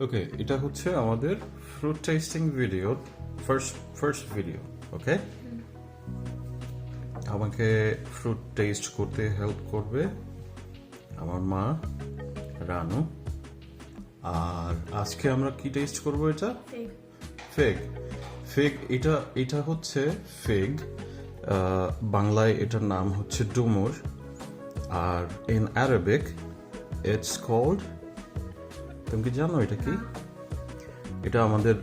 ওকে, এটা হচ্ছে আমাদের ফ্রুট টেস্টিং ভিডিওর ফার্স্ট ভিডিও। ওকে, আমাকে ফ্রুট টেস্ট করতে হেল্প করবে আমার মা রানু। আর আজকে আমরা কি টেস্ট করব? এটা Fig. ফিগ। ফিগ, এটা এটা হচ্ছে ফিগ। বাংলায় এটার নাম হচ্ছে ডুমুর, আর ইন অ্যারাবিক ইটস কল্ড, তুমি কি জানো এটা কি? এটা আমাদের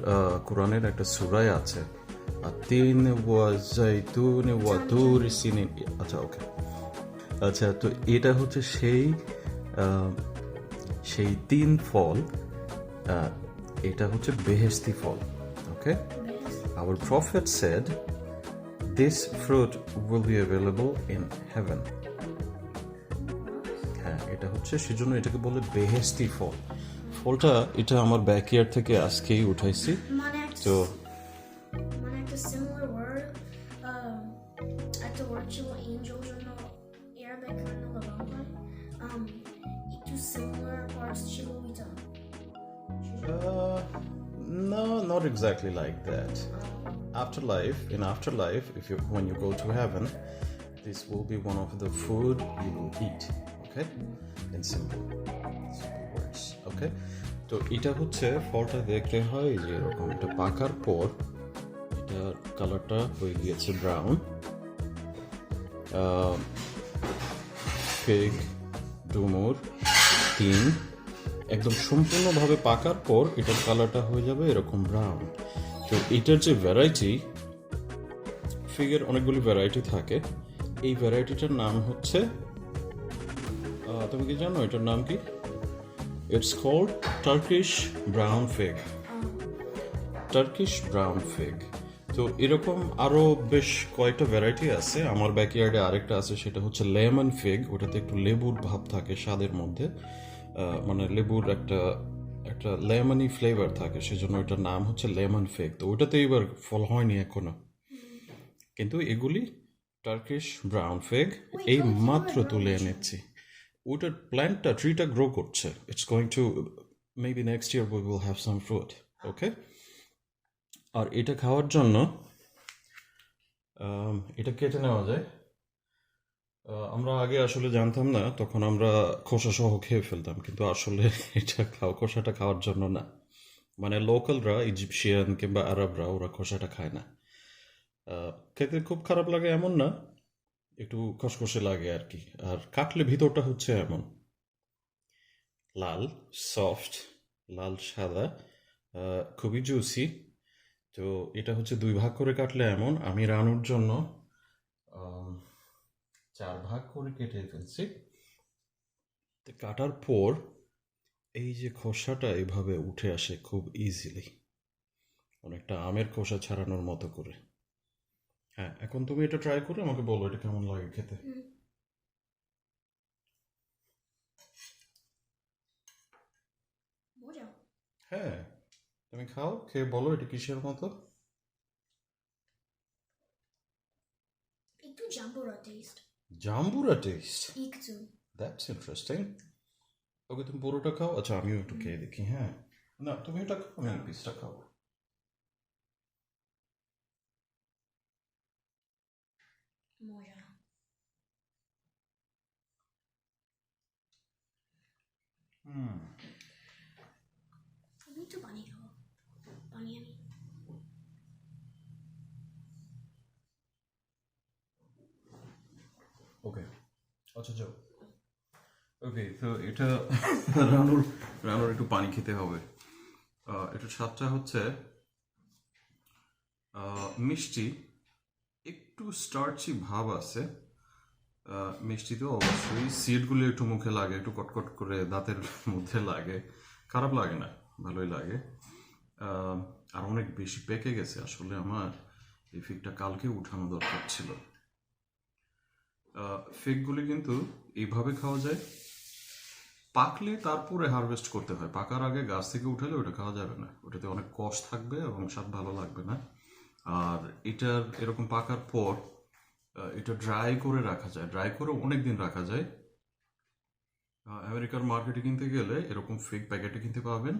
কোরআনের একটা সূরায় আছে, তিন ওয়া জাইতুন ওয়া তুর সিনিন। আচ্ছা, ওকে, আচ্ছা, তো এটা হচ্ছে সেই তিন ফল। এটা হচ্ছে বেহেশতি ফল। ওকে, our prophet said this fruit will be available in heaven. হ্যাঁ, এটা হচ্ছে সেজন্য এটাকে বলে বেহেশতি ফল। ফলটা এটা আমার ব্যাকইয়ার্ড থেকে আজকেই উঠাইছি। তো মানে একটা similar word একটা word ছিল angel জন্য Arabic মানে লবঙ্গন একটু similar words ছিল ওইটা no, not exactly like that. In afterlife, when you go to heaven, this will be one of the food you will eat. Okay, in simple words. Okay, তো এটা হচ্ছে ফলটা দেখতে হয় যে এরকম, এটা পাকার পর এটার কালারটা হয়ে গিয়েছে ব্রাউন। ফিগ, ডুমুর, তিন একদম সম্পূর্ণভাবে পাকার পর এটার কালারটা হয়ে যাবে এরকম ব্রাউন। তো এটার যে ভ্যারাইটি, ফিগের অনেকগুলি ভ্যারাইটি থাকে। এই ভ্যারাইটিটার নাম হচ্ছে, তুমি কি জানো এটার নাম কি? It's called Turkish brown fig. Turkish brown fig. তো এরকম আরো বেশ কয়েকটা ভ্যারাইটি আছে। আমার ব্যাকইয়ার্ডে আরেকটা আছে, সেটা হচ্ছে লেমন ফিগ। ওটাতে একটু লেবুর ভাব থাকে স্বাদের মধ্যে, মানে লেবুর একটা একটা লেমনি ফ্লেভার থাকে, সেজন্য ওটার নাম হচ্ছে লেমন ফিগ। তো ওটাতে এবার ফল হয়নি এখনো, কিন্তু এগুলি টার্কিশ ব্রাউন ফিগ এই মাত্র তুলে এনেছি। ওটার প্ল্যান্টটা, ট্রিটা গ্রো করছে। It's going to maybe next year we will have some fruit. Okay, আর এটা খাওয়ার জন্য এটা কেটে নেওয়া যায়। আমরা আগে আসলে জানতাম না, তখন আমরা খোসা সহ খেয়ে ফেলতাম, কিন্তু আসলে এটা খোসাটা খাওয়ার জন্য না। মানে লোকালরা, ইজিপশিয়ান কিংবা আরবরা, ওরা খোসাটা খায় না। খেতে খুব খারাপ লাগে এমন না, একটু খসখসে লাগে আর কি। আর কাটলে ভিতরটা হচ্ছে এমন লাল, সফট, লাল সাদা, খুবই জুসি। তো এটা হচ্ছে দুই ভাগ করে কাটলে এমন। আমি রানুর জন্য 4 ভাগ করে কেটে ফেলছি। কাটার পর এই যে খোসাটা এভাবে উঠে আসে খুব ইজিলি, অনেকটা আমের খোসা ছাড়ানোর মতো করে। হ্যাঁ, এখন তুমি এটা ট্রাই করে আমাকে বলো এটা কেমন লাগে খেতে। মজা হ্যাঁ, তুমি খাও, খেয়ে বলো এটা কিসের মতো। একটু জাম্বুরা টেস্ট জাম্বুরা টেস্ট, একটু দ্যাটস ইন্টারেস্টিং। ওকে, তুমি পুরোটা খাও। আচ্ছা, আমিও একটু খেয়ে দেখি। হ্যাঁ, না তুমি এটা খাও, আমি এই পিসটা খাবো। মজা আমি একটু পানি খাবো পানি আমি ওকে, আচ্ছা যাও। ওকে, তো এটা রানুর রানুর একটু পানি খেতে হবে। এটার স্বাদটা হচ্ছে মিষ্টি, একটু স্টার্চি ভাব আছে। মিষ্টি তো অবশ্যই, সিডগুলো একটু মুখে লাগে, একটু কটকট করে দাঁতের মধ্যে লাগে। খারাপ লাগে না, ভালোই লাগে। আর অনেক বেশি পেকে গেছে আসলে। আমার এই ফিগটা কালকে উঠানো দরকার ছিল। ফিগগুলি কিন্তু এইভাবে খাওয়া যায়, পাকলে তারপরে হারভেস্ট করতে হয়। পাকার আগে গাছ থেকে উঠালে ওটা খাওয়া যাবে না, ওটাতে অনেক কষ থাকবে এবং স্বাদ ভালো লাগবে না। আর এটার এরকম পাকার পর এটা ড্রাই করে রাখা যায়, ড্রাই করে অনেক দিন রাখা যায়। আমেরিকার মার্কেটে কিনতে গেলে এরকম ফিগ প্যাকেটে কিনতে পাবেন,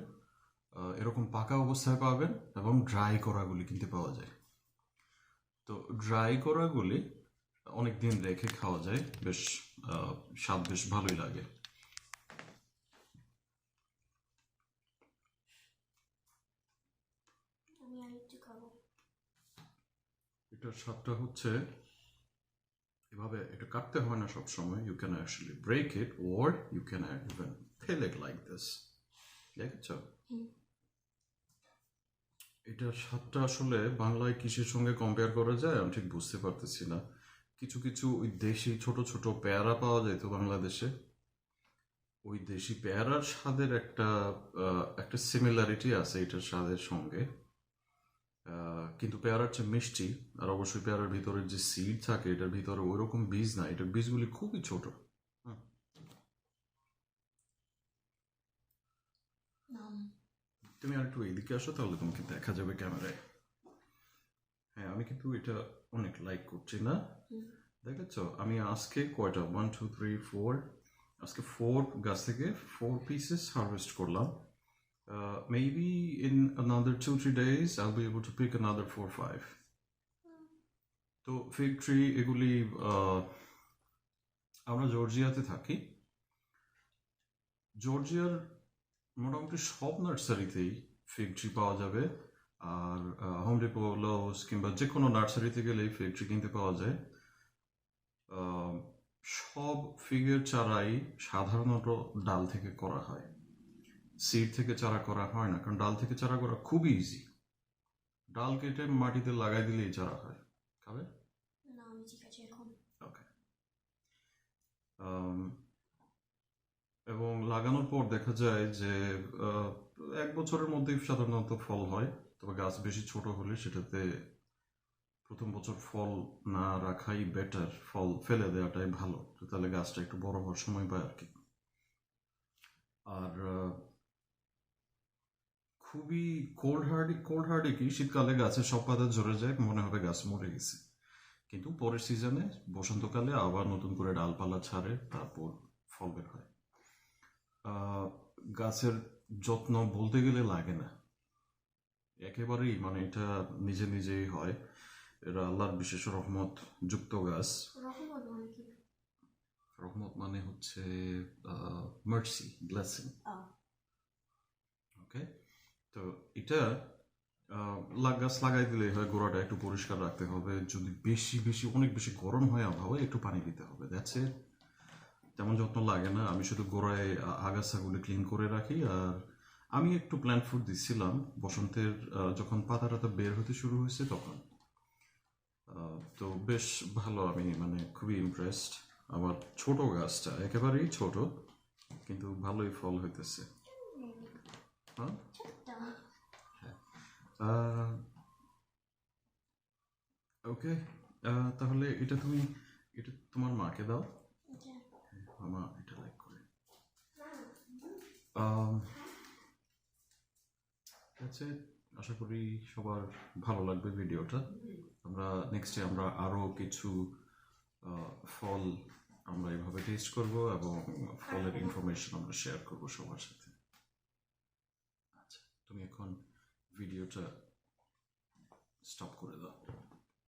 এরকম পাকা অবস্থায় পাবেন এবং ড্রাই করাগুলি কিনতে পাওয়া যায়। তো ড্রাই করাগুলি অনেক দিন রেখে খাওয়া যায়, বেশ স্বাদ বেশ ভালোই লাগে। আমি আর একটু খাবো। এটার স্বাদটা হচ্ছে এভাবে, এটা কাটতে হয় না সব সময়, you can actually break it or you can even fell it like this. দেখেছো? এটার স্বাদটা আসলে বাংলায় কিসের সঙ্গে কম্পেয়ার করা যায় আমি ঠিক বুঝতে পারতেছি না। কিছু কিছু ওই দেশি ছোট ছোট পেয়ারা পাওয়া যায় তো বাংলাদেশে, ওই দেশি পেয়ারার স্বাদের একটা সিমিলারিটি আছে এটার স্বাদের সঙ্গে। কিন্তু পেয়ারার চেয়ে মিষ্টি, আর অবশ্যই পেয়ারার ভিতরে যে সিড থাকে এটার ভিতরে ওইরকম বীজ না, এটার বীজগুলি খুবই ছোট। তুমি আর একটু এদিকে আসো, তাহলে তোমাকে দেখা যাবে ক্যামেরায়। হ্যাঁ, আমি কিন্তু এটা অনেক লাইক করছি না, দেখেছো? আমি আজকে কয়টা 1 2 3 4 আজকে 4 গাছ থেকে 4 পিসেস হারভেস্ট করলাম। Maybe in another 2-3 days I'll be able to pick another 4-5. তো ফিগ ট্রি এগুলি আমরা জর্জিয়াতে থাকি। জর্জিয়ার মোটামুটি সব নার্সারিতেই ফিগ ট্রি পাওয়া যাবে, আর হোম ডিপো, লস কিংবা যে কোনো নার্সারিতে গেলেই ফিগ ট্রি কিনতে পাওয়া যায়। সব ফিগের চারাই সাধারণত ডাল থেকে করা হয়, সিড থেকে চারা করা হয় না, কারণ ডাল থেকে চারা করা খুবই ইজি। ডাল কেটে মাটিতে লাগাই দিলেই চারা হয়। খাবে? না, আমি ঠিক আছে এখন। ওকে। এবং লাগানোর পর দেখা যায় যে 1 বছরের মধ্যেই সাধারণত ফল হয়, তবে গাছ বেশি ছোট হলে সেটাতে প্রথম বছর ফল না রাখাই বেটার, ফল ফেলে দেওয়াটাই ভালো, তাহলে গাছটা একটু বড় হওয়ার সময় পায় আর কি। আর খুবই কোল্ড হার্ডি কি, শীতকালে গাছের সব পাতা ঝরে যায়, মনে হবে গাছ মরে গেছে, কিন্তু পরের সিজনে বসন্তকালে আবার নতুন করে ডালপালা ছাড়ে, তারপর ফল বের হয়। গাছের যত্ন বলতে গেলে লাগে না একেবারেই, মানে এটা নিজে নিজেই হয়। এরা আল্লাহর বিশেষ রহমত যুক্ত গাছ। রহমত মানে কি? রহমত মানে হচ্ছে মার্সি, ব্লেসিং। ওকে, তো এটা গাছ লাগাই দিলে হয়, গোড়াটা একটু পরিষ্কার রাখতে হবে, যদি বেশি বেশি অনেক বেশি গরম হয় আবহাওয়া একটু পানি দিতে হবে, দ্যাটস ইট। তেমন যত্ন লাগে না, আমি শুধু গোড়ায় আগাছাগুলি ক্লিন করে রাখি। আর আমি একটু প্ল্যান্ট ফুড দিচ্ছিলাম বসন্তের যখন পাতা টাতা বের হতে শুরু হয়েছে তখন, তো বেশ ভালো, আমি মানে খুবই ইমপ্রেসড। আমার ছোট গাছটা একেবারেই ছোট, কিন্তু ভালোই ফল হইতেছে। হ্যাঁ, ওকে, তাহলে এটা তোমার মাকে দাও, মা এটা লাইক করে। আচ্ছা, আশা করি সবার ভালো লাগবে ভিডিওটা। আমরা নেক্সটে আরও কিছু ফল আমরা এভাবে টেস্ট করব এবং ফলের ইনফরমেশন আমরা শেয়ার করব সবার সাথে। আচ্ছা, তুমি এখন ভিডিওটা স্টপ করে দাও।